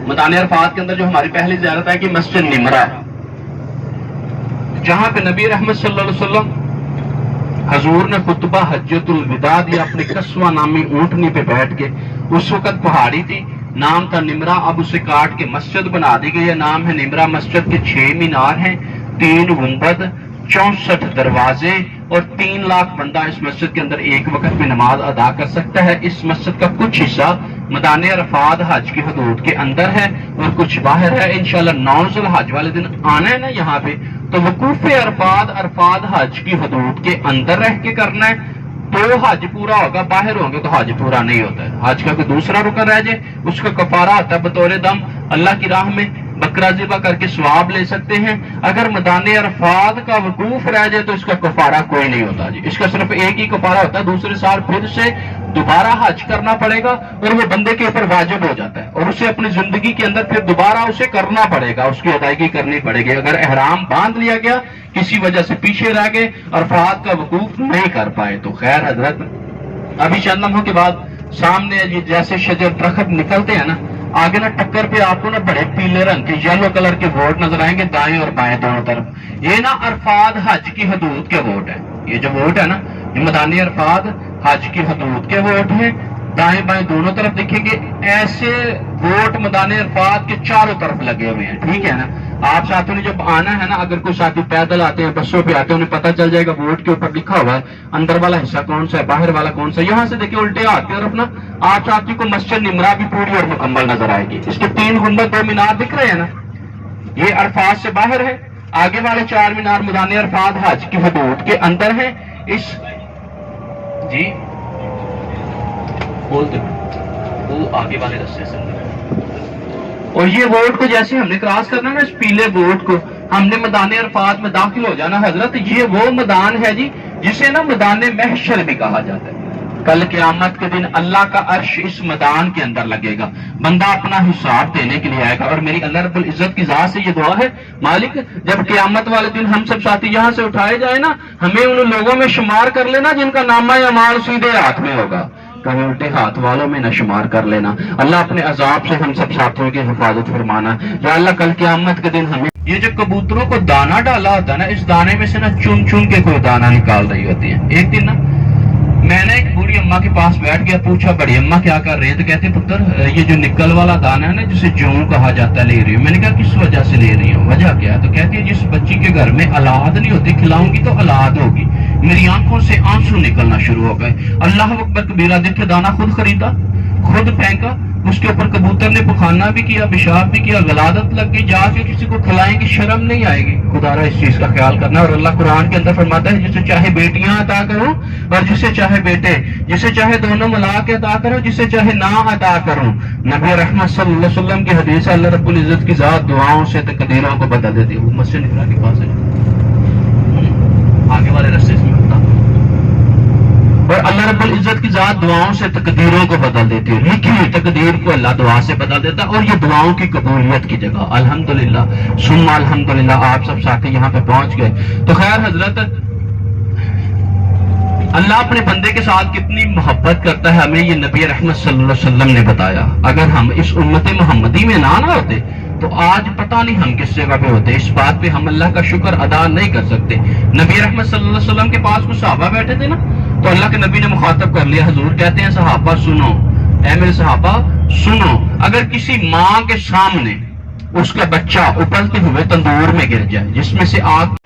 میدان عرفات کے اندر جو ہماری پہلی زیارت ہے کہ مسجد نمرہ، جہاں پہ نبی رحمت صلی اللہ علیہ وسلم حضور نے خطبہ حجۃ الوداع دیا اپنی قصوہ نامی اونٹنی پہ بیٹھ کے. اس وقت پہاڑی تھی، نام تھا نمرہ، اب اسے کاٹ کے مسجد بنا دی گئی ہے، نام ہے نمرہ. مسجد کے 6 مینار ہیں، 3 گنبد، 64 دروازے اور 3 لاکھ بندہ اس مسجد کے اندر ایک وقت میں نماز ادا کر سکتا ہے. اس مسجد کا کچھ حصہ میدان عرفات حج کی حدود کے اندر ہے اور کچھ باہر ہے. انشاءاللہ 9 ذوالحج والے دن آنا ہے نا یہاں پہ، تو وقوف عرفات حج کی حدود کے اندر رہ کے کرنا ہے تو حج پورا ہوگا. باہر ہوں گے تو حج پورا نہیں ہوتا ہے. حج کا کوئی دوسرا رکن رہ جائے اس کا کفارہ ہوتا ہے بطور دم اللہ کی راہ میں بکرا ذبح کر کے ثواب لے سکتے ہیں. اگر میدان عرفات کا وقوف رہ جائے تو اس کا کفارہ کوئی نہیں ہوتا جی. اس کا صرف ایک ہی کفارہ ہوتا ہے، دوسرے سال پھر سے دوبارہ حج کرنا پڑے گا اور وہ بندے کے اوپر واجب ہو جاتا ہے اور اسے اپنی زندگی کے اندر پھر دوبارہ اسے کرنا پڑے گا، اس کی ادائیگی کرنی پڑے گی. اگر احرام باندھ لیا گیا، کسی وجہ سے پیچھے رہ گئے، عرفات کا وقوف نہیں کر پائے تو خیر حضرت ابھی چند لمحوں کے بعد سامنے جیسے شجر درخت نکلتے ہیں نا، آگے نا ٹکر پہ آپ کو نا بڑے پیلے رنگ کے یلو کلر کے ووٹ نظر آئیں گے دائیں اور بائیں دونوں طرف. یہ نا عرفات حج کی حدود کے ووٹ ہیں. یہ جو ووٹ ہے نا یہ میدان عرفات حج کی حدود کے ووٹ ہیں. دائیں بائیں دونوں طرف دیکھیں گے ایسے ووٹ میدان عرفات کے چاروں طرف لگے ہوئے ہیں. ٹھیک ہے نا، آپ ساتھوں نے جب آنا ہے نا، اگر کوئی ساتھی پیدل آتے ہیں بسوں پہ آتے ہیں انہیں پتہ چل جائے گا ووٹ کے اوپر لکھا ہوا ہے اندر والا حصہ کون سا ہے باہر والا کون سا ہے. یہاں سے دیکھیں الٹے ہاتھ کی طرف نا آپ ساتھی کو مسجد نمرہ بھی پوری اور مکمل نظر آئے گی. اس کے 3 گنبد 2 مینار دکھ رہے ہیں نا، یہ عرفات سے باہر ہے. آگے والے 4 مینار میدان عرفات حج کی حدود کے اندر ہیں. اس جی بولتے وہ آگے والے رستے سے اور یہ ووٹ کو جیسے ہم نے کراس کرنا نا، اس پیلے ووٹ کو ہم نے میدان عرفات میں داخل ہو جانا. حضرت یہ وہ میدان ہے جی جسے نا میدان محشر بھی کہا جاتا ہے. کل قیامت کے دن اللہ کا عرش اس میدان کے اندر لگے گا، بندہ اپنا حساب دینے کے لیے آئے گا. اور میری اللہ رب العزت کی ذات سے یہ دعا ہے، مالک جب قیامت والے دن ہم سب ساتھی یہاں سے اٹھائے جائے نا، ہمیں ان لوگوں میں شمار کر لینا جن کا نامہ اعمال سیدھے ہاتھ میں ہوگا، کہیں الٹے ہاتھ والوں میں نہ شمار کر لینا. اللہ اپنے عذاب سے ہم سب ساتھیوں کی حفاظت فرمانا. یا اللہ کل قیامت کے دن ہمیں یہ جو کبوتروں کو دانا ڈالا ہوتا ہے نا، اس دانے میں سے نا چن چن کے کوئی دانا نکال رہی ہوتی ہے. ایک دن نا میں نے ایک بوڑھی اماں کے پاس بیٹھ گیا، پوچھا بڑی اماں کیا کر رہی ہے؟ تو کہتے پتر یہ جو نکل والا دانا ہے نا جسے جوں کہا جاتا ہے لے رہی ہوں. میں نے کہا کس وجہ سے لے رہی ہوں، وجہ کیا ہے؟ تو کہتی ہے جس بچی کے گھر میں اولاد نہیں ہوتی کھلاؤں گی تو اولاد ہوگی. میری آنکھوں سے آنسو نکلنا شروع ہو گئے. اللہ اکبر کبیرہ، دیکھے دانا خود خریدا خود پھینکا، اس کے اوپر کبوتر نے پخانا بھی کیا، پیشاب بھی کیا، غلادت لگ گئی، جا کے کسی کو کھلائیں گی شرم نہیں آئے گی. خدا را اس چیز کا خیال کرنا. اور اللہ قرآن کے اندر فرماتا ہے جسے چاہے بیٹیاں عطا کروں اور جسے چاہے بیٹے، جسے چاہے دونوں ملا کے عطا کروں، جسے چاہے نہ عطا کروں. نبی رحمت صلی اللہ علیہ وسلم کی حدیث ہے، اللہ رب العزت کی ذات دعاؤں سے تقدیروں کو بدل دیتی ہے. وہ مسجد نمرہ کے پاس ہے آگے والے رستے سے ہوتا، اور اللہ رب العزت کی ذات دعاؤں سے تقدیروں کو بدل دیتی ہے. لکھی ہوئی تقدیر کو اللہ دعا سے بدل دیتا ہے اور یہ دعاؤں کی قبولیت کی جگہ. الحمدللہ ثم الحمدللہ آپ سب ساتھی یہاں پہ پہنچ گئے. تو خیر حضرت اللہ اپنے بندے کے ساتھ کتنی محبت کرتا ہے ہمیں یہ نبی رحمت صلی اللہ علیہ وسلم نے بتایا. اگر ہم اس امت محمدی میں نہ ہوتے تو آج پتہ نہیں ہم کس جگہ پہ ہوتے. اس بات پہ ہم اللہ کا شکر ادا نہیں کر سکتے. نبی رحمت صلی اللہ علیہ وسلم کے پاس کچھ صحابہ بیٹھے تھے نا، تو اللہ کے نبی نے مخاطب کر لیا. حضور کہتے ہیں صحابہ سنو، اے میرے صحابہ سنو، اگر کسی ماں کے سامنے اس کا بچہ ابلتے ہوئے تندور میں گر جائے جس میں سے آگ